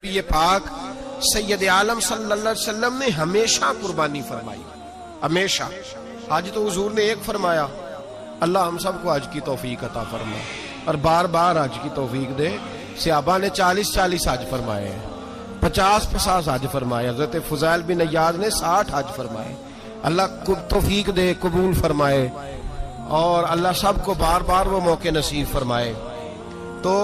یہ پاک سید عالم صلی اللہ علیہ وسلم نے ہمیشہ قربانی فرمائی، ہمیشہ۔ آج تو حضور نے ایک فرمایا، اللہ ہم سب کو حج کی توفیق عطا فرمائے اور بار بار حج کی توفیق دے۔ صحابہ نے 40 حج فرمائے ہیں، 50 حج فرمائے، حضرت فضیل بن عیاض نے 60 حج فرمائے۔ اللہ کو توفیق دے، قبول فرمائے اور اللہ سب کو بار بار وہ موقع نصیب فرمائے۔ تو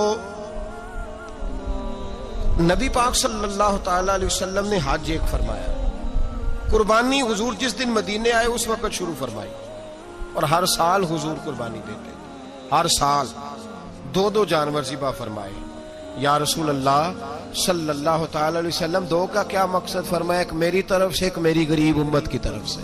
نبی پاک صلی اللہ تعالی علیہ وسلم نے حج ایک فرمایا، قربانی حضور جس دن مدینے آئے اس وقت شروع فرمائی، اور ہر سال حضور قربانی دیتے، ہر سال 2 جانور ذبح فرمائے۔ یا رسول اللہ صلی اللہ تعالی علیہ وسلم، 2 کا کیا مقصد فرمایا؟ ایک میری طرف سے، ایک میری غریب امت کی طرف سے۔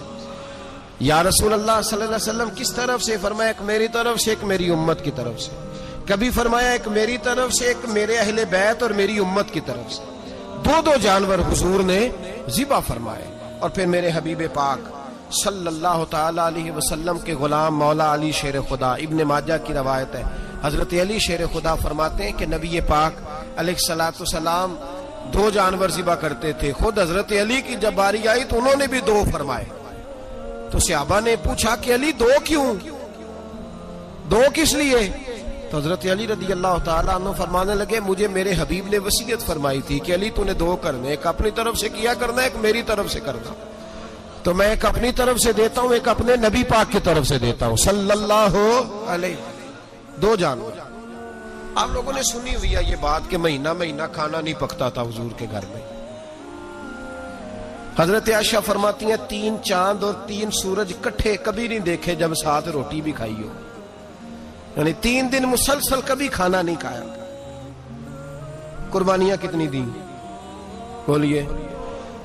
یا رسول اللہ صلی اللہ علیہ وسلم کس طرف سے فرمایا؟ ایک میری طرف سے، ایک میری امت کی طرف سے۔ کبھی فرمایا ایک میری طرف سے، ایک میرے اہل بیت اور میری امت کی طرف سے۔ 2 جانور حضور نے ذبح فرمائے۔ اور پھر میرے حبیب پاک صلی اللہ تعالی علیہ وسلم کے غلام مولا علی شیر خدا، ابن ماجہ کی روایت ہے، حضرت علی شیر خدا فرماتے ہیں کہ نبی پاک علیہ الصلوۃ والسلام 2 جانور ذبح کرتے تھے۔ خود حضرت علی کی جب باری آئی تو انہوں نے بھی 2 فرمائے۔ تو صحابہ نے پوچھا کہ علی 2 کیوں؟ 2 کس لیے؟ تو حضرت علی رضی اللہ تعالیٰ عنہ فرمانے لگے، مجھے میرے حبیب نے وصیت فرمائی تھی کہ علی تو نے 2 کرنے، ایک اپنی طرف سے کیا کرنا، ایک میری طرف سے کرنا۔ تو میں ایک اپنی طرف سے دیتا ہوں، ایک اپنے نبی پاک کی طرف سے دیتا ہوں صلی اللہ علیہ۔ 2 جانور۔ آپ لوگوں نے سنی ہوئی ہے یہ بات کہ مہینہ کھانا نہیں پکتا تھا حضور کے گھر میں۔ حضرت عائشہ فرماتی ہیں 3 چاند اور 3 سورج کٹھے کبھی نہیں دیکھے جب ساتھ روٹی بھی کھائی ہو، یعنی 3 دن مسلسل کبھی کھانا نہیں کھایا۔ قربانیاں کتنی دیں بولیے؟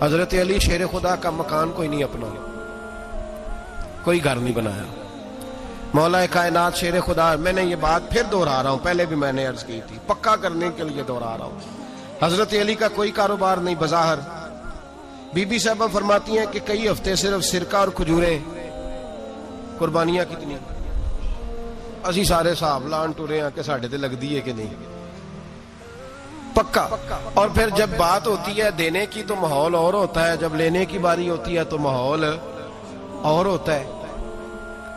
حضرت علی شیر خدا کا مکان کوئی نہیں اپنا، کوئی گھر نہیں بنایا۔ مولا کائنات شیر خدا، میں نے یہ بات پھر دہرا رہا ہوں، پہلے بھی میں نے عرض کی تھی، پکا کرنے کے لیے دہرا رہا ہوں۔ حضرت علی کا کوئی کاروبار نہیں بظاہر۔ بی بی صاحبہ فرماتی ہیں کہ کئی ہفتے صرف سرکہ اور کھجوریں۔ قربانیاں کتنی؟ اسی سارے صاحب لان ٹورے ہیں کہ ساڑھے تے لگ دیئے کہ نہیں، پکا۔ اور پھر جب بات ہوتی ہے دینے کی تو ماحول اور ہوتا ہے، جب لینے کی باری ہوتی ہے تو ماحول اور ہوتا ہے۔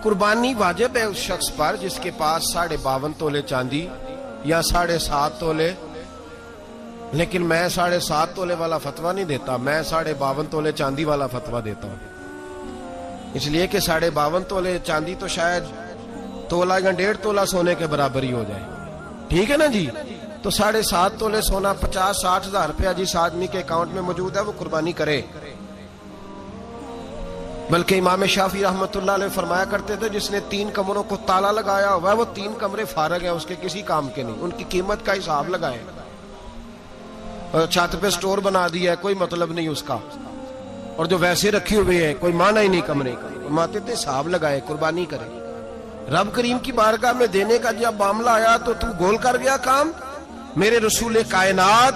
قربانی واجب ہے اس شخص پر جس کے پاس 52.5 تولے چاندی یا 7.5 تولے، لیکن میں 7.5 تولے والا فتویٰ نہیں دیتا، میں 52.5 تولے چاندی والا فتویٰ دیتا ہوں، اس لیے کہ 52.5 تولے چاندی تو شاید تولہ یا 1.5 تولہ سونے کے برابر ہی ہو جائے، ٹھیک ہے نا جی؟ تو 7.5 تولے سونا 50-60 ہزار روپیہ جس آدمی کے اکاؤنٹ میں موجود ہے وہ قربانی کرے۔ بلکہ امام شافعی رحمۃ اللہ علیہ فرمایا کرتے تھے جس نے 3 کمروں کو تالا لگایا ہوا ہے وہ 3 کمرے فارغ ہیں، اس کے کسی کام کے نہیں، ان کی قیمت کا حساب لگائے۔ چھت پہ سٹور بنا دیا ہے، کوئی مطلب نہیں اس کا، اور جو ویسے رکھی ہوئے ہیں کوئی معنی ہی نہیں کمرے کا، فرماتے تھے حساب لگائے، قربانی کرے۔ رب کریم کی بارگاہ میں دینے کا جب معاملہ آیا تو گول کر گیا کام۔ میرے رسول کائنات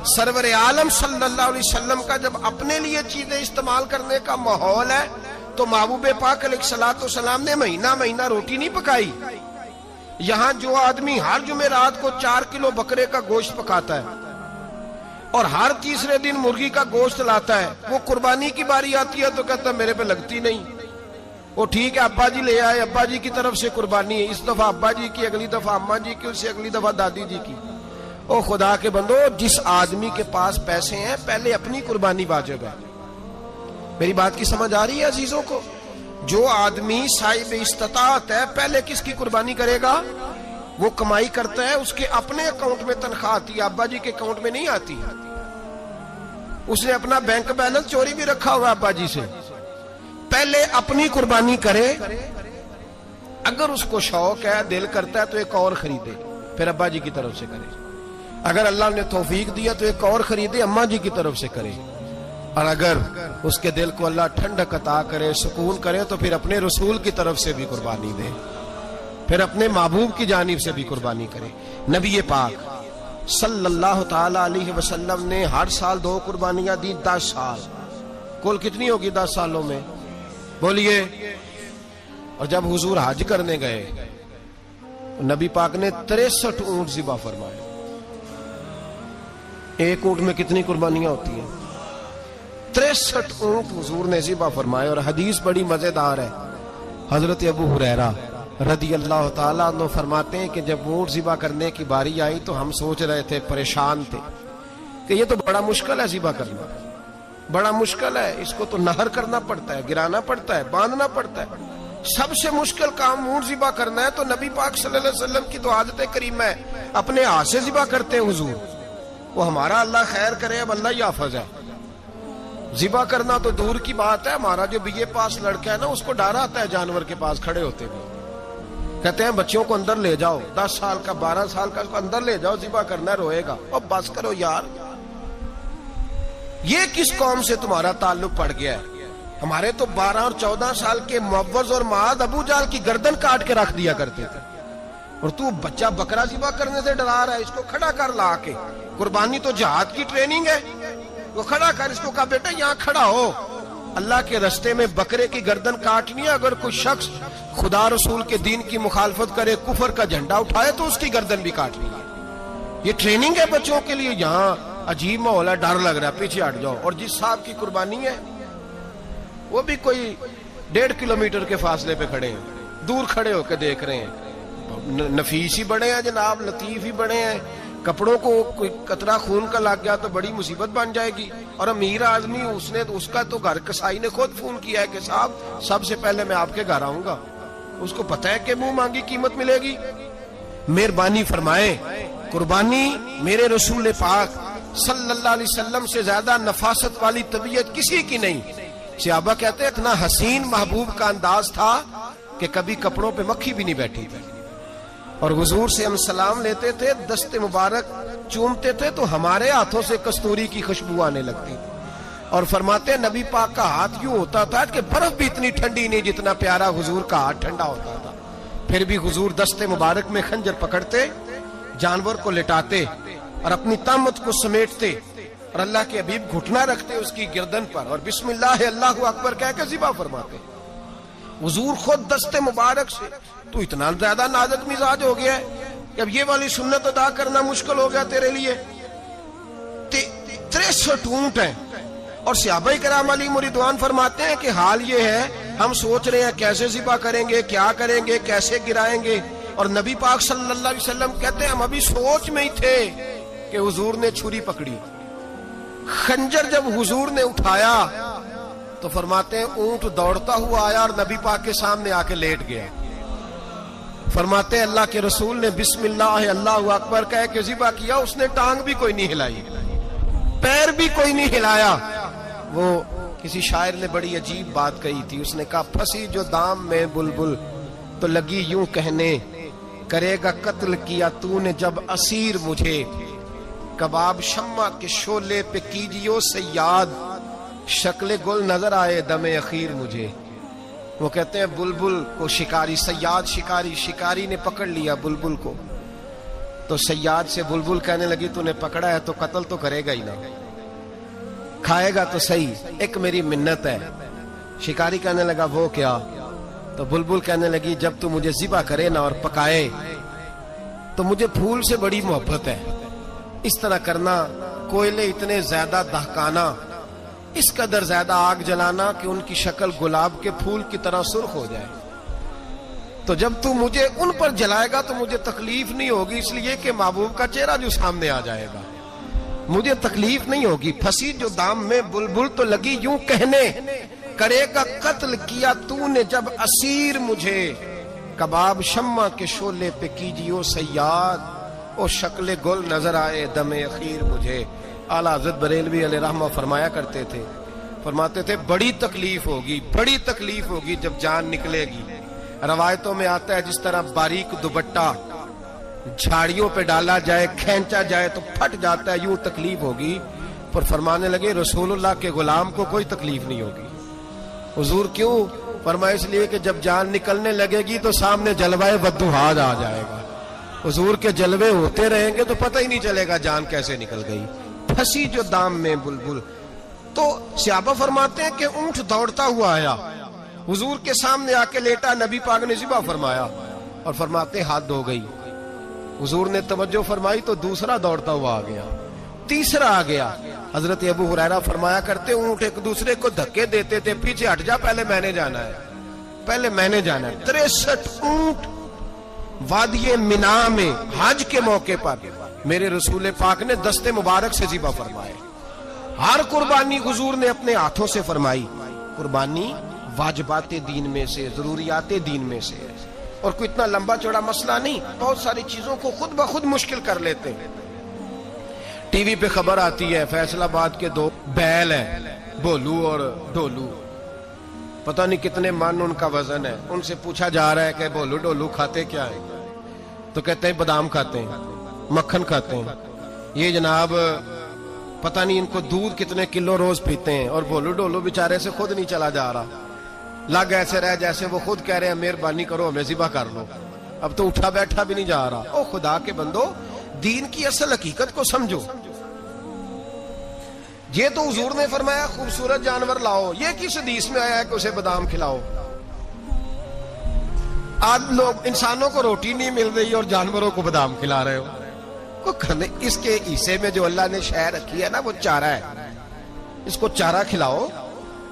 سرور عالم صلی اللہ علیہ وسلم کا جب اپنے لیے چیزیں استعمال کرنے کا ماحول ہے تو محبوب پاک علیہ الصلوۃ والسلام نے مہینہ روٹی نہیں پکائی۔ یہاں جو آدمی ہر جمعرات کو 4 کلو بکرے کا گوشت پکاتا ہے اور ہر تیسرے دن مرغی کا گوشت لاتا ہے، وہ قربانی کی باری آتی ہے تو کہتا ہے میرے پہ لگتی نہیں۔ وہ ٹھیک ہے ابا جی لے آئے، ابا جی کی طرف سے قربانی ہے، اس دفعہ ابا جی کی، اگلی دفعہ اماں جی کی، اس سے اگلی دفعہ دادی جی کی۔ او خدا کے بندو، جس آدمی کے پاس پیسے ہیں پہلے اپنی قربانی واجب ہے۔ میری بات کی سمجھ آ رہی ہے عزیزوں کو؟ جو آدمی صاحب استطاعت ہے پہلے کس کی قربانی کرے گا؟ وہ کمائی کرتا ہے، اس کے اپنے اکاؤنٹ میں تنخواہ آتی ہے، ابا جی کے اکاؤنٹ میں نہیں آتی۔ اس نے اپنا بینک بیلنس چوری بھی رکھا ہوا ابا جی سے۔ پہلے اپنی قربانی کرے، اگر اس کو شوق ہے، دل کرتا ہے تو ایک اور خریدے، پھر ابا جی کی طرف سے کرے۔ اگر اللہ نے توفیق دیا تو ایک اور خریدے، اماں جی کی طرف سے کرے۔ اور اگر اس کے دل کو اللہ ٹھنڈک عطا کرے، سکون کرے، تو پھر اپنے رسول کی طرف سے بھی قربانی دے، پھر اپنے محبوب کی جانب سے بھی قربانی کرے۔ نبی پاک صلی اللہ تعالی علیہ وسلم نے ہر سال 2 قربانیاں دی، 10 سال۔ کل کتنی ہوگی 10 سالوں میں بولیے؟ اور جب حضور حج کرنے گئے نبی پاک نے 63 اونٹ ذبح فرمائے۔ ایک اونٹ میں کتنی قربانیاں ہوتی ہیں؟ 63 اونٹ حضور نے ذبح فرمائے. اور حدیث بڑی مزیدار ہے. حضرت ابو ہریرہ رضی اللہ تعالیٰ عنہ فرماتے ہیں کہ جب اونٹ ذبح کرنے کی باری آئی تو ہم سوچ رہے تھے، پریشان تھے کہ یہ تو بڑا مشکل ہے ذبح کرنا، بڑا مشکل ہے، اس کو تو نہر کرنا پڑتا ہے، گرانا پڑتا ہے، باندھنا پڑتا ہے. سب سے مشکل کام اونٹ ذبح کرنا ہے. تو نبی پاک صلی اللہ علیہ وسلم کی تو عادت کریمہ ہے، اپنے ہاتھ سے ذبح کرتے ہیں حضور. وہ ہمارا اللہ خیر کرے، اب اللہ ہی حافظ ہے. ذبح کرنا تو دور کی بات ہے. ہمارا جو BA پاس لڑکا ہے نا، اس کو ڈر آتا ہے جانور کے پاس کھڑے ہوتے ہوئے. کہتے ہیں بچوں کو اندر لے جاؤ، 10 سال کا 12 سال کا، اس کو اندر لے جاؤ، ذبح کرنا ہے، روئے گا. اور بس کرو یار، یہ کس قوم سے تمہارا تعلق پڑ گیا ہے؟ ہمارے تو 12 اور 14 سال کے معوذ اور معاذ ابو جہل کی گردن کاٹ کے رکھ دیا کرتے تھے. اور تو بچہ بکرا ذبح کرنے سے ڈرا رہا ہے. اس کو کھڑا کر لا کے. قربانی تو جہاد کی ٹریننگ ہے. وہ کھڑا کر، اس کو کہا بیٹا یہاں کھڑا ہو، اللہ کے رستے میں بکرے کی گردن کاٹنی ہے. اگر کوئی شخص خدا رسول کے دین کی مخالفت کرے، کفر کا جھنڈا اٹھائے، تو اس کی گردن بھی کاٹنی ہے. یہ ٹریننگ ہے بچوں کے لیے. یہاں عجیب ماحول ہے، ڈر لگ رہا ہے، پیچھے ہٹ جاؤ. اور جس صاحب کی قربانی ہے وہ بھی کوئی 1.5 کلومیٹر کے فاصلے پہ کھڑے ہیں، دور کھڑے ہو کے دیکھ رہے ہیں. نفیس ہی بڑے ہیں جناب، لطیف ہی بڑے ہیں. کپڑوں کو کوئی قطرہ خون کا لگ گیا تو بڑی مصیبت بن جائے گی. اور امیر آدمی، اس کا تو گھر کسائی نے خود فون کیا ہے کہ صاحب سب سے پہلے میں آپ کے گھر آؤں گا. اس کو پتہ ہے کہ منہ مانگی قیمت ملے گی. مہربانی فرمائے، قربانی میرے رسول پاک صلی اللہ علیہ وسلم سے زیادہ نفاست والی طبیعت کسی کی نہیں. صحابہ کہتے ہیں اتنا حسین محبوب کا انداز تھا کہ کبھی کپڑوں پہ مکھی بھی نہیں بیٹھی تھی. اور حضور سے ہم سلام لیتے تھے، دست مبارک چومتے تھے تو ہمارے ہاتھوں سے کستوری کی خوشبو آنے لگتی تھی. اور فرماتے ہیں نبی پاک کا ہاتھ یوں ہوتا تھا کہ برف بھی اتنی ٹھنڈی نہیں جتنا پیارا حضور کا ہاتھ ٹھنڈا ہوتا تھا. پھر بھی حضور دست مبارک میں خنجر پکڑتے، جانور کو لٹاتے اور اپنی طامت کو سمیٹتے، اور اللہ کے حبیب گھٹنا رکھتے اس کی گردن پر، اور بسم اللہ اللہ اکبر کہہ کے ذبح فرماتے. حضور خود دست مبارک سے. تو اتنا زیادہ نازک مزاج ہو گیا ہے کہ اب یہ والی سنت ادا کرنا مشکل ہو گیا تیرے لیے. 63 اونٹ ہیں. اور صحابہ کرام علیہم رضوان فرماتے ہیں کہ حال یہ ہے، ہم سوچ رہے ہیں کیسے ذبح کریں گے، کیا کریں گے، کیسے گرائیں گے. اور نبی پاک صلی اللہ علیہ وسلم کہتے ہیں ہم ابھی سوچ میں ہی تھے کہ حضور نے چھری پکڑی. خنجر جب حضور نے اٹھایا تو فرماتے ہیں اونٹ دوڑتا ہوا آیا اور نبی پاک کے سامنے آ کے لیٹ گیا. فرماتے ہیں اللہ کے رسول نے بسم اللہ اللہ اکبر کہہ کے ذبح کیا. اس نے ٹانگ بھی کوئی نہیں ہلائی، پیر بھی کوئی نہیں ہلایا. وہ کسی شاعر نے بڑی عجیب بات کہی تھی. اس نے کہا پھنسی جو دام میں بلبل تو لگی یوں کہنے، کرے گا قتل کیا تو نے جب اسیر مجھے، کباب شمع کے شولے پہ کیجیو سیاد، شکل گل نظر آئے دم اخیر مجھے. وہ کہتے ہیں بلبل کو شکاری، سیاد شکاری نے پکڑ لیا بلبل کو. تو سیاد سے بلبل کہنے لگی تو نے پکڑا ہے تو قتل تو کرے گا ہی نہ، کھائے گا تو صحیح، ایک میری منت ہے. شکاری کہنے لگا وہ کیا؟ تو بلبل کہنے لگی جب تو مجھے ذبح کرے نا اور پکائے تو مجھے پھول سے بڑی محبت ہے. اس طرح کرنا، کوئلے اتنے زیادہ دہکانا، اس قدر زیادہ آگ جلانا کہ ان کی شکل گلاب کے پھول کی طرح سرخ ہو جائے. تو جب تو مجھے ان پر جلائے گا تو مجھے تکلیف نہیں ہوگی، اس لیے کہ محبوب کا چہرہ جو سامنے آ جائے گا مجھے تکلیف نہیں ہوگی. پھنسی جو دام میں بلبل تو لگی یوں کہنے، کرے گا قتل کیا تو نے جب اسیر مجھے، کباب شمع کے شولے پہ کیجیو سیاد، او شکل گل نظر آئے دم اخیر مجھے. اعلیٰ حضرت بریلوی علیہ رحمہ فرمایا کرتے تھے، فرماتے تھے بڑی تکلیف ہوگی جب جان نکلے گی. روایتوں میں آتا ہے جس طرح باریک دوپٹہ جھاڑیوں پہ ڈالا جائے، کھینچا جائے تو پھٹ جاتا ہے، یوں تکلیف ہوگی. پر فرمانے لگے رسول اللہ کے غلام کو کوئی تکلیف نہیں ہوگی. حضور کیوں؟ فرمایا اس لیے کہ جب جان نکلنے لگے گی تو سامنے جلوہ ودوحاد آ جائے گا. حضور کے جلوے ہوتے رہیں گے تو پتہ ہی نہیں چلے گا جان کیسے نکل گئی. پھنسی جو دام میں بلبل. تو صحابہ فرماتے ہیں کہ اونٹ دوڑتا ہوا آیا، حضور کے سامنے آ کے لیٹا، نبی پاک نے ذبح فرمایا اور فرماتے ہاتھ دھو گئی. حضور نے توجہ فرمائی تو دوسرا دوڑتا ہوا آ گیا. تیسرا آ گیا. حضرت ابو ہریرہ فرمایا کرتے اونٹ ایک دوسرے کو دھکے دیتے تھے, پیچھے ہٹ جا, پہلے میں نے جانا ہے, پہلے میں نے جانا ہے. 63 اونٹ وادی مینا میں حج کے موقع پر میرے رسول پاک نے دست مبارک سے ذبح فرمائے. ہر قربانی حضور نے اپنے ہاتھوں سے فرمائی. قربانی واجبات دین میں سے, ضروریات دین میں سے, اور کوئی اتنا لمبا چوڑا مسئلہ نہیں. بہت ساری چیزوں کو خود بخود مشکل کر لیتے. ٹی وی پہ خبر آتی ہے فیصل آباد کے 2 بیل ہیں, بولو اور ڈولو, پتہ نہیں کتنے من ان کا وزن ہے. ان سے پوچھا جا رہا ہے کہ بولو ڈولو کھاتے کیا ہیں, تو کہتے ہیں بادام کھاتے ہیں, مکھن کھاتے ہیں. یہ جناب پتہ نہیں ان کو دودھ کتنے کلو روز پیتے ہیں, اور بولو ڈولو بیچارے سے خود نہیں چلا جا رہا. لگ ایسے رہ جیسے وہ خود کہہ رہے ہیں مہربانی کرو ہمیں ذبح کر لو, اب تو اٹھا بیٹھا بھی نہیں جا رہا. او خدا کے بندو, دین کی اصل حقیقت کو سمجھو. یہ تو حضور نے فرمایا خوبصورت جانور لاؤ, یہ کس حدیث میں آیا ہے کہ اسے بادام کھلاؤ؟ آج لوگ انسانوں کو روٹی نہیں مل رہی اور جانوروں کو بادام کھلا رہے ہو. اس کے حصے میں جو اللہ نے شے رکھی ہے نا وہ چارہ ہے, اس کو چارہ کھلاؤ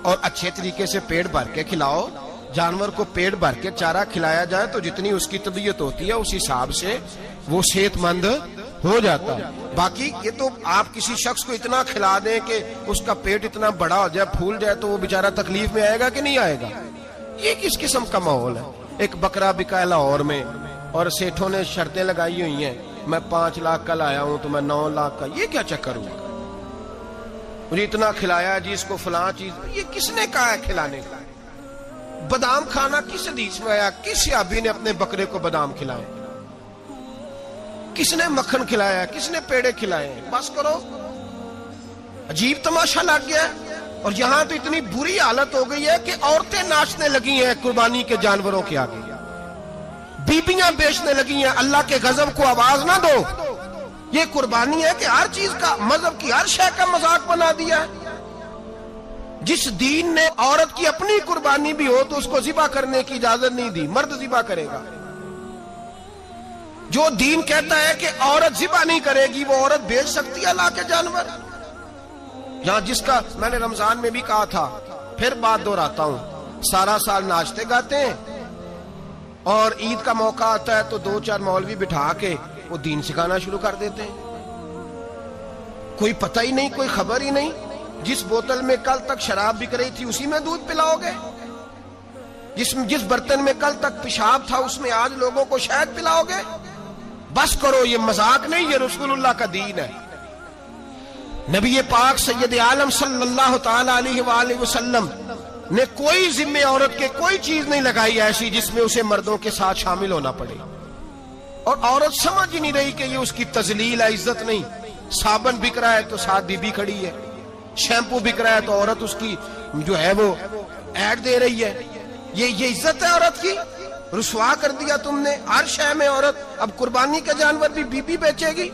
اور اچھے طریقے سے پیٹ بھر کے کھلاؤ. جانور کو پیٹ بھر کے چارہ کھلایا جائے تو جتنی اس کی طبیعت ہوتی ہے اس حساب سے وہ صحت مند ہو جاتا. باقی یہ تو آپ کسی شخص کو اتنا کھلا دیں کہ اس کا پیٹ اتنا بڑا ہو جائے, پھول جائے, تو وہ بیچارہ تکلیف میں آئے گا کہ نہیں آئے گا؟ یہ کس قسم کا ماحول ہے؟ ایک بکرا بکا لاہور میں اور سیٹھوں نے شرطیں لگائی ہوئی ہیں, میں 5 لاکھ کا لایا ہوں تو میں 9 لاکھ کا. یہ کیا چکر ہوا؟ مجھے اتنا کھلایا جی اس کو فلاں چیز. یہ کس نے کہا ہے کھلانے کا؟ بادام کھانا کس حدیث میں آیا؟ کس صحابی نے اپنے بکرے کو بادام کھلائے؟ کس نے مکھن کھلایا؟ کس نے پیڑے کھلائے؟ بس کرو, عجیب تماشا لگ گیا ہے. اور یہاں تو اتنی بری حالت ہو گئی ہے کہ عورتیں ناچنے لگی ہیں قربانی کے جانوروں کے آگے, بیبیاں بیچنے لگی ہیں. اللہ کے غضب کو آواز نہ دو. یہ قربانی ہے کہ ہر چیز کا, مذہب کی ہر شے کا مذاق بنا دیا ہے. جس دین نے عورت کی اپنی قربانی بھی ہو تو اس کو ذبح کرنے کی اجازت نہیں دی, مرد ذبح کرے گا. جو دین کہتا ہے کہ عورت ذبح نہیں کرے گی, وہ عورت بیچ سکتی ہے اللہ کے جانور. یہاں جس کا میں نے رمضان میں بھی کہا تھا, پھر بات دہراتا ہوں, سارا سال ناچتے گاتے ہیں اور عید کا موقع آتا ہے تو 2-4 مولوی بٹھا کے وہ دین سکھانا شروع کر دیتے ہیں. کوئی پتہ ہی نہیں, کوئی خبر ہی نہیں. جس بوتل میں کل تک شراب بک رہی تھی اسی میں دودھ پلاؤ گے؟ جس برتن میں کل تک پیشاب تھا اس میں آج لوگوں کو شہد پلاؤ گے؟ بس کرو, یہ مذاق نہیں, یہ رسول اللہ کا دین ہے. نبی پاک سید عالم صلی اللہ تعالی علیہ وآلہ وسلم نے کوئی ذمہ عورت کے کوئی چیز نہیں لگائی ایسی جس میں اسے مردوں کے ساتھ شامل ہونا پڑے. اور عورت سمجھ ہی نہیں رہی کہ یہ اس کی تذلیل ہے, عزت نہیں. صابن بک رہا ہے تو ساتھ بی بی کھڑی ہے, شیمپو بک رہا ہے تو عورت اس کی جو ہے وہ ایڈ دے رہی ہے. یہ عزت ہے عورت کی؟ رسوا کر دیا تم نے ہر شے میں عورت. اب قربانی کا جانور بھی بی بی بیچے گی؟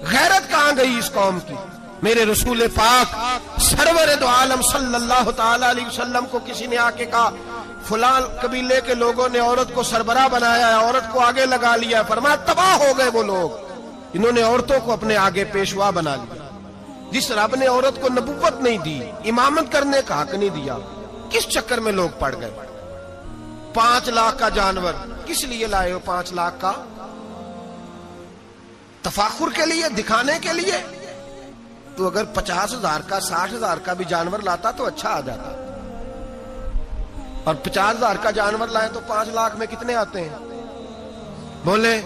غیرت کہاں گئی اس قوم کی؟ میرے رسول پاک سرور دو عالم صلی اللہ تعالی علیہ وسلم کو کسی نے آ کے کہا فلاں قبیلے کے لوگوں نے عورت کو سربراہ بنایا ہے, عورت کو آگے لگا لیا ہے. فرمایا تباہ ہو گئے وہ لوگ, انہوں نے عورتوں کو اپنے آگے پیشوا بنا لیا. جس رب نے عورت کو نبوت نہیں دی, امامت کرنے کا حق نہیں دیا, کس چکر میں لوگ پڑ گئے؟ 5 لاکھ کا جانور کس لیے لائے ہو؟ 5 لاکھ کا تفاخر کے لیے, دکھانے کے لیے؟ تو اگر 50,000 کا 60,000 کا بھی جانور لاتا تو اچھا آ جاتا. اور 50,000 کا جانور لائے تو 5 لاکھ میں کتنے آتے ہیں بولے؟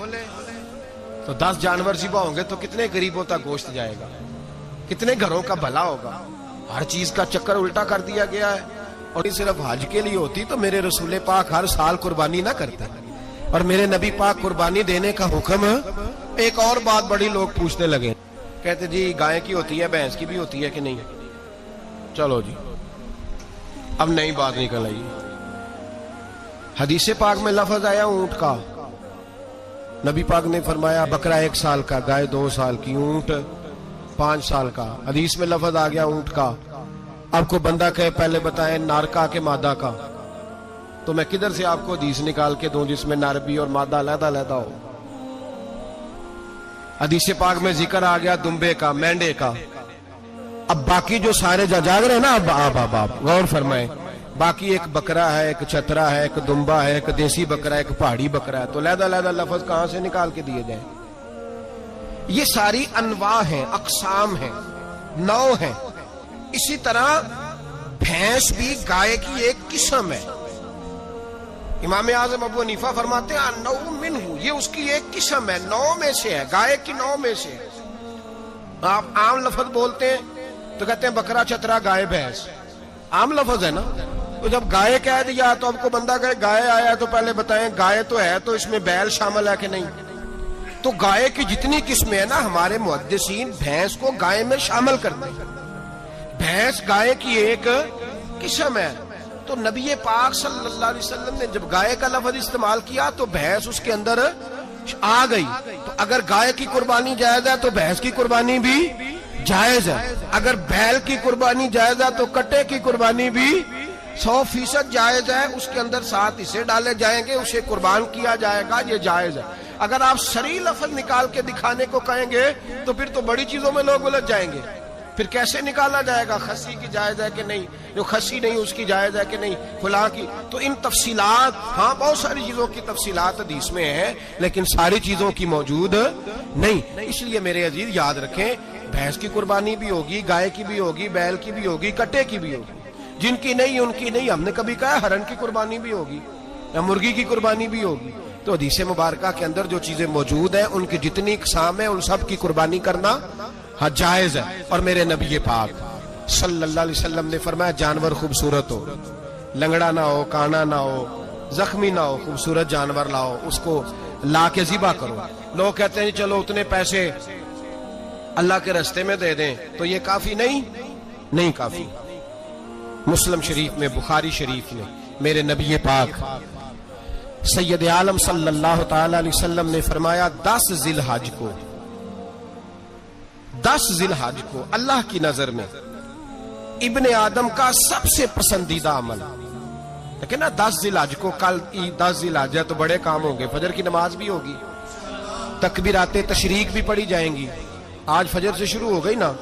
تو 10 جانور ذبح ہوں گے تو کتنے غریبوں تک گوشت جائے گا, کتنے گھروں کا بھلا ہوگا. ہر چیز کا چکر الٹا کر دیا گیا ہے. اور صرف حج کے لیے ہوتی تو میرے رسول پاک ہر سال قربانی نہ کرتا, اور میرے نبی پاک قربانی دینے کا حکم. ایک اور بات بڑی لوگ پوچھنے لگے, کہتے جی گائے کی ہوتی ہے, بھینس کی بھی ہوتی ہے کہ نہیں؟ چلو جی اب نئی بات نکل آئی. حدیث پاک میں لفظ آیا اونٹ کا, نبی پاک نے فرمایا بکرا 1 سال کا, گائے 2 سال کی, اونٹ 5 سال کا. حدیث میں لفظ آ گیا اونٹ کا. آپ کو بندہ کہے پہلے بتائیں نر کا کہ مادہ کا, تو میں کدھر سے آپ کو حدیث نکال کے دوں جس میں نر بھی اور مادہ علیحدہ علیحدہ ہو؟ حدیث پاک میں ذکر آ گیا دمبے کا، مینڈے کا. اب باقی جو سارے جاگ رہے ہیں نا، اب غور فرمائیں، باقی ایک بکرا ہے، ایک چترا ہے، ایک دمبا ہے، ایک دیسی بکرا ہے، ایک پہاڑی بکرا ہے، تو علیحدہ لفظ کہاں سے نکال کے دیے جائیں؟ یہ ساری انواع ہیں، اقسام ہیں، نوع ہیں. اسی طرح بھینس بھی گائے کی ایک قسم ہے. امام اعظم ابو حنیفہ فرماتے ہیں نوع منہ، یہ اس کی ایک قسم ہے، نوع میں سے ہے، گائے کی نوع میں سے. آپ عام لفظ بولتے ہیں تو کہتے ہیں بکرا چترا گائے بھینس، عام لفظ ہے نا. تو جب گائے کہہ دیا تو اب کو بندہ کہے گائے آیا تو پہلے بتائیں گائے تو ہے تو اس میں بیل شامل ہے کہ نہیں؟ تو گائے کی جتنی قسمیں ہیں نا، ہمارے محدثین بھینس کو گائے میں شامل کرتے ہیں. بھینس گائے کی ایک قسم ہے. تو نبی پاک صلی اللہ علیہ وسلم نے جب گائے کا لفظ استعمال کیا تو بھینس اس کے اندر آ گئی. تو اگر گائے کی قربانی جائز ہے تو بھینس کی قربانی بھی جائز ہے. اگر بیل کی قربانی جائز ہے تو کٹے کی قربانی بھی 100% جائز ہے. اس کے اندر 7 حصے ڈالے جائیں گے، اسے قربان کیا جائے گا، یہ جائز ہے. اگر آپ صریح لفظ نکال کے دکھانے کو کہیں گے تو پھر تو بڑی چیزوں میں لوگ الجھ جائیں گے. پھر کیسے نکالا جائے گا خسی کی جائز ہے کہ نہیں، جو خسی نہیں اس کی جائز ہے کہ نہیں، فلاں کی. تو ان تفصیلات، ہاں بہت ساری چیزوں کی تفصیلات حدیث میں ہیں لیکن ساری چیزوں کی موجود نہیں. اس لیے میرے عزیز یاد رکھیں، بھینس کی قربانی بھی ہوگی، گائے کی بھی ہوگی، بیل کی بھی ہوگی، کٹے کی بھی ہوگی. جن کی نہیں ان کی نہیں. ہم نے کبھی کہا ہرن کی قربانی بھی ہوگی یا مرغی کی قربانی بھی ہوگی. تو حدیث مبارکہ کے اندر جو چیزیں موجود ہیں ان کی جتنی اقسام ہیں ان سب کی قربانی کرنا ہاں جائز ہے. اور میرے نبی پاک صلی اللہ علیہ وسلم نے فرمایا جانور خوبصورت ہو، لنگڑا نہ ہو، کانا نہ ہو، زخمی نہ ہو، خوبصورت جانور لاؤ، اس کو لا کے ذبح کرو. لوگ کہتے ہیں چلو اتنے پیسے اللہ کے راستے میں دے دیں، تو یہ کافی نہیں کافی. مسلم شریف میں، بخاری شریف میں میرے نبی پاک سید عالم صلی اللہ تعالی علیہ وسلم نے فرمایا 10 ذی الحج کو اللہ کی نظر میں ابن آدم کا سب سے پسندیدہ عمل. لیکن نا 10 ذی الحج کو، کل 10 ذی الحج ہے تو بڑے کام ہوں گے. فجر کی نماز بھی ہوگی، تکبیرات تشریق بھی پڑھی جائیں گی. آج فجر سے شروع ہو گئی نا،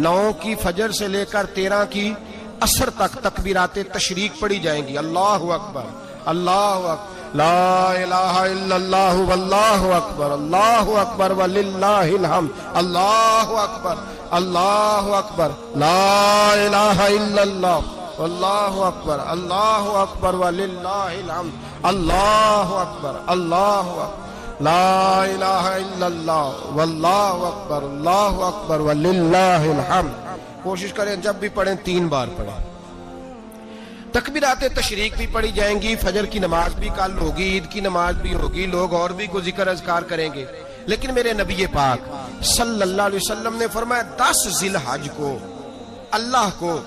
9 کی فجر سے لے کر 13 کی عصر تک تکبیرات تشریق پڑھی جائیں گی. اللہ اکبر، اللہ اکبر، لا الہ الا اللہ واللہ اکبر، اللہ اکبر وللہ الحمد، اللہ اکبر، اللہ اکبر، لا الہ الا اللہ واللہ اکبر، اللہ اکبر وللہ الحمد، اللہ اکبر، اللہ اکبر، لا الہ الا اللہ واللہ اکبر، اللہ اکبر وللہ الحمد. کوشش کریں جب بھی پڑھیں 3 بار پڑھیں. تکبیرات تشریق بھی پڑھی جائیں گی، فجر کی نماز بھی کل ہوگی، عید کی نماز بھی ہوگی، لوگ اور بھی کو ذکر اذکار کریں گے. لیکن میرے نبی پاک صلی اللہ علیہ وسلم نے فرمایا 10 ذی الحج کو اللہ کو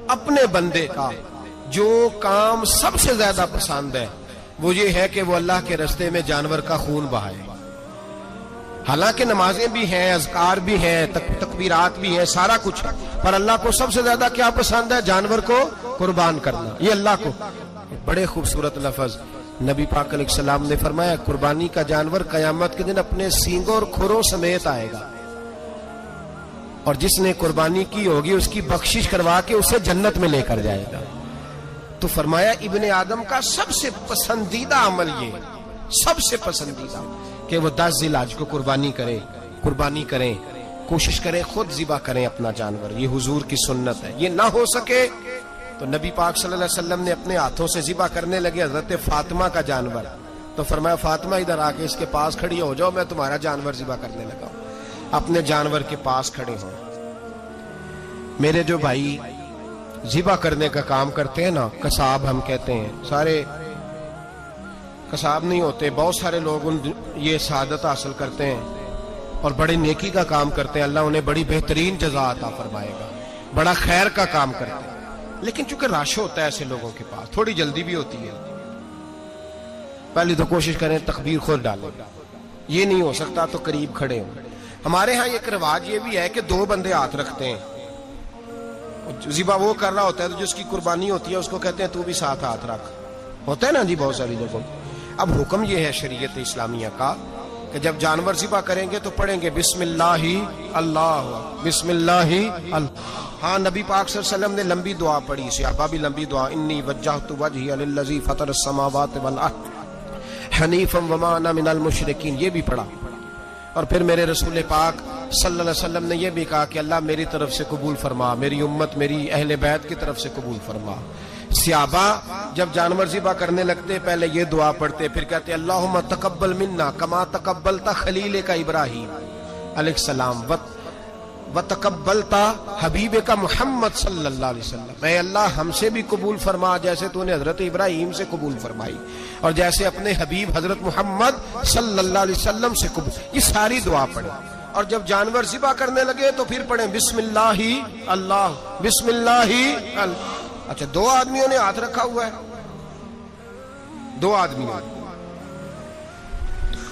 اپنے بندے کا جو کام سب سے زیادہ پسند ہے وہ یہ ہے کہ وہ اللہ کے راستے میں جانور کا خون بہائے. حالانکہ نمازیں بھی ہیں، اذکار بھی ہیں، تکبیرات بھی ہیں، سارا کچھ ہے، پر اللہ کو سب سے زیادہ کیا پسند ہے؟ جانور کو قربان کرنا. یہ اللہ کو بڑے خوبصورت لفظ نبی پاک علیہ السلام نے فرمایا قربانی کا جانور قیامت کے دن اپنے سینگوں اور کھروں سمیت آئے گا، اور جس نے قربانی کی ہوگی اس کی بخشش کروا کے اسے جنت میں لے کر جائے گا. تو فرمایا ابن آدم کا سب سے پسندیدہ عمل یہ، سب سے پسندیدہ، کہ وہ 10 ذی الحج کو قربانی کریں، کوشش کریں خود ذبح کریں اپنا جانور. یہ حضور کی سنت ہے. یہ نہ ہو سکے تو نبی پاک صلی اللہ علیہ وسلم نے اپنے ہاتھوں سے ذبح کرنے لگے حضرت فاطمہ کا جانور. تو فرمایا فاطمہ ادھر آ کے اس کے پاس کھڑی ہو جاؤ، میں تمہارا جانور ذبح کرنے لگا ہوں. اپنے جانور کے پاس کھڑے ہوں. میرے جو بھائی ذبح کرنے کا کام کرتے ہیں نا، قصاب ہم کہتے ہیں، سارے قصاب نہیں ہوتے، بہت سارے لوگ یہ سعادت حاصل کرتے ہیں اور بڑے نیکی کا کام کرتے ہیں. اللہ انہیں بڑی بہترین جزا عطا فرمائے گا، بڑا خیر کا کام کرتے ہیں. لیکن چونکہ رش ہوتا ہے ایسے لوگوں کے پاس، تھوڑی جلدی بھی ہوتی ہے. پہلی تو کوشش کریں تکبیر خود ڈالیں، یہ نہیں ہو سکتا تو قریب کھڑے ہوں. ہمارے ہاں ایک رواج یہ بھی ہے کہ 2 بندے ہاتھ رکھتے ہیں. ذبح وہ کر رہا ہوتا ہے تو جس کی قربانی ہوتی ہے اس کو کہتے ہیں تو بھی ساتھ ہاتھ رکھ. ہوتا ہے نا جی بہت ساری جگہوں. اب حکم یہ ہے شریعت اسلامیہ کا کہ جب جانور ذبح کریں گے تو پڑھیں گے بسم اللہ اللہ، بسم اللہ اللہ۔ ہاں نبی پاک صلی اللہ علیہ وسلم نے لمبی دعا پڑھی، صحابہ بھی لمبی دعا، انی وجہت وجہی للذی فطر السماوات والارض حنیفا وما انا من المشرکین، یہ بھی پڑھا۔ اور پھر میرے رسول پاک صلی اللہ علیہ وسلم نے یہ بھی کہا کہ اللہ میری طرف سے قبول فرما، میری امت، میری اہل بیت کی طرف سے قبول فرما۔ صحابہ جب جانور ذبح کرنے لگتے پہلے یہ دعا پڑھتے، پھر کہتے اللہم تقبل منا کما تقبلتا خلیل کا ابراہیم علیہ السلام وتقبلتا حبیب کا محمد صلی اللہ علیہ وسلم، اے اللہ ہم سے بھی قبول فرما جیسے تو نے حضرت ابراہیم سے قبول فرمائی اور جیسے اپنے حبیب حضرت محمد صلی اللہ علیہ وسلم سے قبول۔ یہ ساری دعا پڑھیں، اور جب جانور ذبح کرنے لگے تو پھر پڑھیں بسم اللہ اللہ، بسم اللہ اللہ۔ اچھا دو آدمیوں نے ہاتھ رکھا ہوا ہے، دو آدمیوں،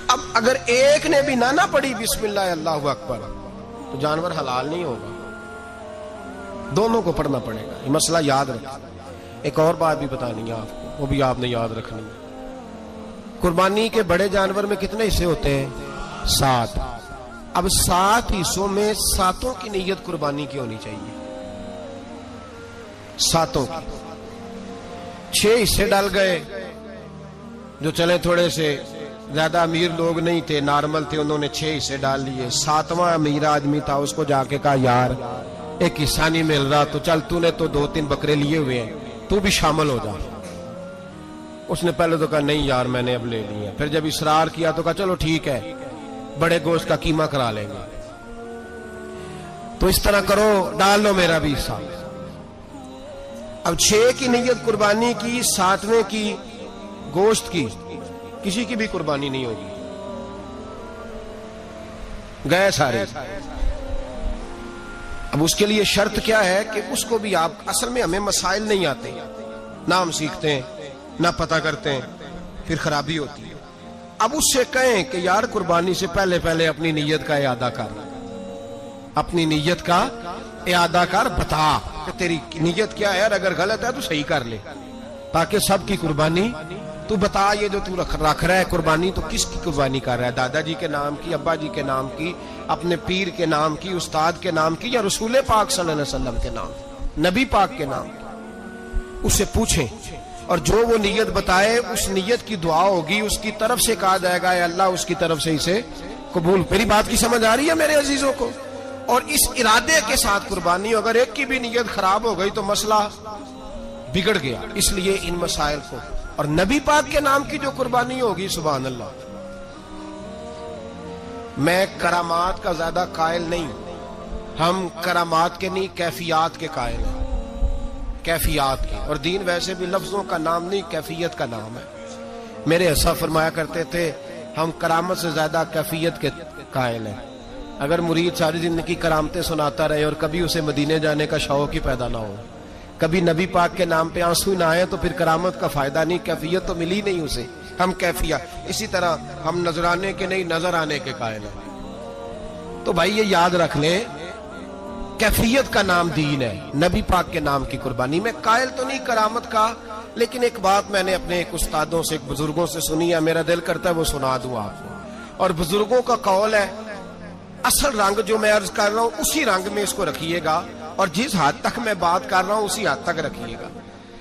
اب اگر ایک نے بھی نہ پڑھی بسم اللہ اللہ اکبر تو جانور حلال نہیں ہوگا، دونوں کو پڑھنا پڑے گا۔ یہ مسئلہ یاد رکھیں۔ ایک اور بات بھی بتانی ہے آپ کو، وہ بھی آپ نے یاد رکھنی ہے۔ قربانی کے بڑے جانور میں کتنے حصے ہوتے ہیں؟ 7۔ اب 7 حصوں میں 7 کی نیت قربانی کی ہونی چاہیے، 7 کی۔ 6 حصے ڈال گئے، جو چلے تھوڑے سے زیادہ امیر لوگ نہیں تھے، نارمل تھے، انہوں نے 6 حصے ڈال لیے۔ 7واں امیر آدمی تھا، اس کو جا کے کہا یار ایک حصہ نہیں مل رہا تو چل تو نے تو 2-3 بکرے لیے ہوئے ہیں، تو بھی شامل ہو جا۔ اس نے پہلے تو کہا نہیں یار میں نے اب لے لیا، پھر جب اصرار کیا تو کہا چلو ٹھیک ہے بڑے گوشت کا قیمہ کرا لیں گے۔ تو اس طرح کرو، ڈال لو میرا بھی حصہ۔ اب 6 کی نیت قربانی کی، 7ویں کی گوشت کی، کسی کی بھی قربانی نہیں ہوگی، گئے سارے۔ اب اس کے لیے شرط کیا ہے کہ اس کو بھی آپ، اصل میں ہمیں مسائل نہیں آتے، نہ ہم سیکھتے ہیں نہ پتہ کرتے ہیں، پھر خرابی ہوتی ہے۔ اب اس سے کہیں کہ یار قربانی سے پہلے اپنی نیت کا اعادہ کر، اپنی نیت کا اعادہ کر، بتا کہ تیری نیت کیا ہے، اور اگر غلط ہے تو صحیح کر لے، تاکہ سب کی قربانی تو بتا۔ یہ جو تو رکھ رہا ہے قربانی، تو کس کی قربانی کر رہا ہے؟ دادا جی کے نام کی، ابا جی کے نام کی، اپنے پیر کے نام کی، استاد کے نام کی، یا رسول پاک صلی اللہ علیہ وسلم کے نام کی، نبی پاک کے نام کی؟ اس سے پوچھیں، اور جو وہ نیت بتائے اس نیت کی دعا ہوگی، اس کی طرف سے کہا جائے گا اے اللہ اس کی طرف سے اسے قبول۔ میری بات کی سمجھ آ رہی ہے میرے عزیزوں کو؟ اور اس ارادے کے ساتھ قربانی، اگر ایک کی بھی نیت خراب ہو گئی تو مسئلہ بگڑ گیا۔ اس لیے ان مسائل کو، اور نبی پاک کے نام کی جو قربانی ہوگی، سبحان اللہ۔ میں کرامات کا زیادہ قائل نہیں، ہم کرامات کے نہیں کیفیات کے قائل ہیں، کیفیات کے۔ اور دین ویسے بھی لفظوں کا نام نہیں، کیفیت کا نام ہے۔ میرے حصہ فرمایا کرتے تھے ہم کرامت سے زیادہ کیفیت کے قائل ہیں۔ اگر مرید ساری زندگی کرامتیں سناتا رہے اور کبھی اسے مدینے جانے کا شوق ہی پیدا نہ ہو، کبھی نبی پاک کے نام پہ آنسو نہ آئے، تو پھر کرامت کا فائدہ نہیں، کیفیت تو ملی نہیں اسے۔ ہم کیفیت، اسی طرح ہم نظرانے کے نہیں نظر آنے کے قائل ہیں۔ تو بھائی یہ یاد رکھ لیں، کیفیت کا نام دین ہے، نبی پاک کے نام کی قربانی۔ میں قائل تو نہیں کرامت کا، لیکن ایک بات میں نے اپنے ایک استادوں سے، ایک بزرگوں سے سنی ہے، میرا دل کرتا ہے وہ سنا دوں آپ کو۔ اور بزرگوں کا قول ہے اصل رنگ جو میں عرض کر رہا ہوں اسی رنگ میں اس کو رکھیے گا، اور جس حد تک میں بات کر رہا ہوں اسی حد تک رکھیے گا۔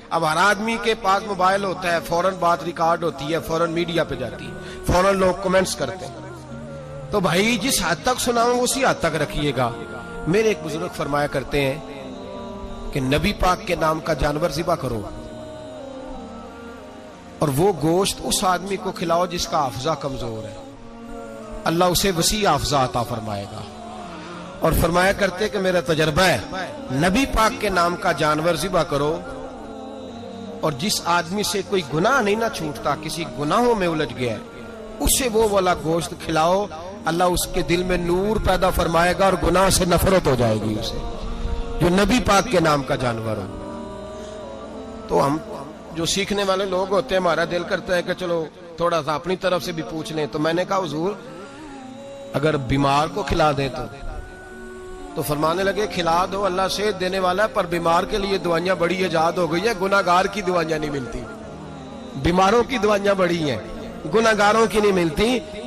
اب ہر آدمی کے پاس موبائل ہوتا ہے، فوراً بات ریکارڈ ہوتی ہے، فوراً میڈیا پہ جاتی ہے، فوراً لوگ کمنٹس کرتے ہیں۔ تو بھائی جس حد تک سناؤں اسی حد تک رکھیے گا۔ میرے ایک بزرگ فرمایا کرتے ہیں کہ نبی پاک کے نام کا جانور ذبح کرو، اور وہ گوشت اس آدمی کو کھلاؤ جس کا حافظہ کمزور ہے، اللہ اسے وسیع حافظہ عطا فرمائے گا۔ اور فرمایا کرتے کہ میرا تجربہ ہے، نبی پاک کے نام کا جانور ذبح کرو، اور جس آدمی سے کوئی گناہ نہیں نہ چھوٹتا، کسی گناہوں میں الجھ گیا ہے، اسے وہ والا گوشت کھلاؤ، اللہ اس کے دل میں نور پیدا فرمائے گا اور گناہ سے نفرت ہو جائے گی اسے، جو نبی پاک کے نام کا جانور ہو۔ تو ہم جو سیکھنے والے لوگ ہوتے ہیں، ہمارا دل کرتا ہے کہ چلو تھوڑا سا اپنی طرف سے بھی پوچھ لیں۔ تو میں نے کہا حضور اگر بیمار کو کھلا دیں تو فرمانے لگے کھلا دو، اللہ صحت دینے والا ہے، پر بیمار کے لیے دوائیاں بڑی ایجاد ہو گئی ہیں، گناہ گار کی دوائیاں نہیں ملتی۔ بیماروں کی دوائیاں بڑی ہیں، گناہ گاروں کی نہیں ملتی۔